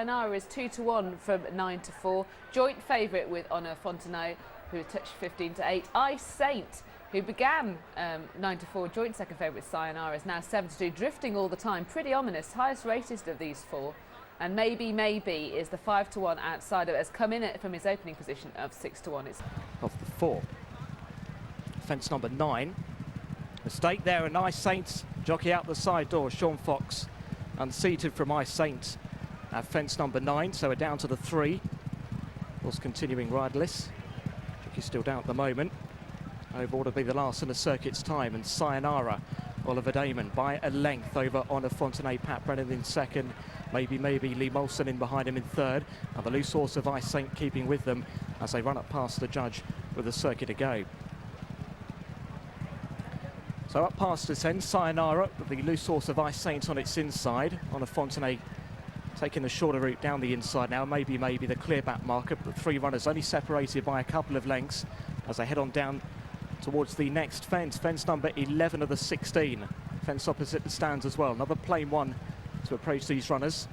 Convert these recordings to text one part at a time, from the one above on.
Sayonara is 2-1 from 9-4. Joint favourite with Honneur Fontenall, who touched 15-8. I Saint, who began 9-4, joint second favourite with Sayonara, is now 7-2, drifting all the time. Pretty ominous, highest rated of these four. And maybe is the 5-1 outsider, has come in from his opening position of 6-1. It's of the four. Fence number 9. Mistake there, and I Saint jockey out the side door. Sean Fox unseated from I Saint at fence number 9, so we're down to the 3. Was continuing riderless. Jockey still down at the moment. Over ought to be the last in the circuit's time, and Sayonara, Oliver Damon by a length over Honneur Fontenall. Pat Brennan in second. Maybe Lee Molson in behind him in third. And the loose horse of I Saint keeping with them as they run up past the judge with the circuit to go. So up past this end, Sayonara, with the loose horse of I Saint on its inside. Honneur Fontenall taking the shorter route down the inside now. Maybe the clear back marker, but the 3 runners only separated by a couple of lengths as they head on down towards the next fence. Fence number 11 of the 16. Fence opposite the stands as well. Another plain one to approach these runners.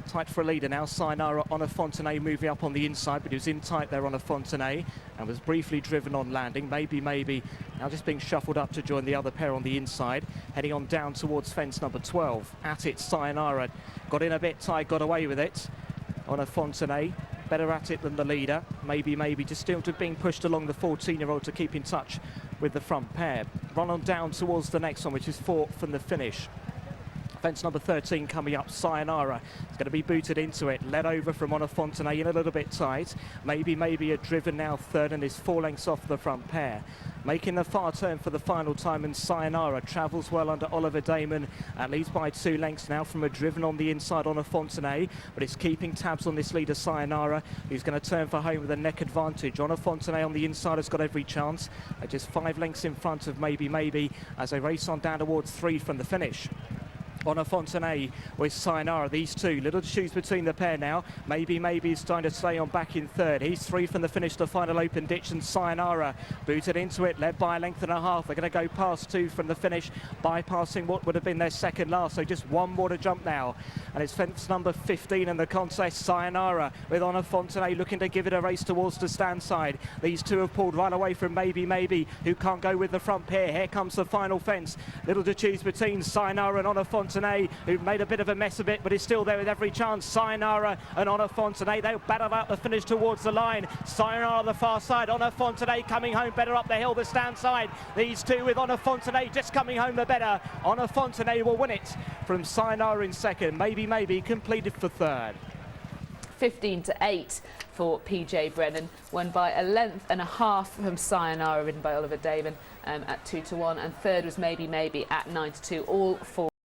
Tight for a leader now. Sayonara, Honneur Fontenall moving up on the inside, but he was in tight there, Honneur Fontenall, and was briefly driven on landing. Maybe now just being shuffled up to join the other pair on the inside, heading on down towards fence number 12. At it, Sayonara got in a bit tight, got away with it. Honneur Fontenall better at it than the leader. Maybe just still being pushed along the 14-year-old to keep in touch with the front pair. Run on down towards the next one, which is 4th from the finish. Fence number 13 coming up. Sayonara is going to be booted into it, led over from Honneur Fontenall in a little bit tight. Maybe a driven now third and is 4 lengths off the front pair. Making the far turn for the final time, and Sayonara travels well under Oliver Damon and leads by 2 lengths now from a driven on the inside Honneur Fontenall, but it's keeping tabs on this leader Sayonara, who's going to turn for home with a neck advantage. Honneur Fontenall on the inside has got every chance, just 5 lengths in front of maybe as they race on down towards 3 from the finish. Honneur Fontenall with Sayonara, these two little shoes between the pair now. Maybe is trying to stay on back in third. He's 3 from the finish, the final open ditch, and Sayonara booted into it, led by a length and a half. They're going to go past 2 from the finish, bypassing what would have been their second last, so just 1 more to jump now. And it's fence number 15 in the contest. Sayonara with Honneur Fontenall looking to give it a race towards the stand side. These two have pulled right away from maybe, who can't go with the front pair. Here comes the final fence. Little to choose between Sayonara and Honneur Fontenall, who made a bit of a mess of it, but is still there with every chance. Sayonara and Honneur Fontenall, they'll battle out the finish towards the line. Sayonara on the far side, Honneur Fontenall coming home better up the hill, the stand side. These two with Honneur Fontenall just coming home the better. Honneur Fontenall will win it from Sayonara in second. Maybe completed for third. 15-8 for PJ Brennan, won by a length and a half from Sayonara, ridden by Oliver Damon at 2-1, and third was maybe at 9-2. All 4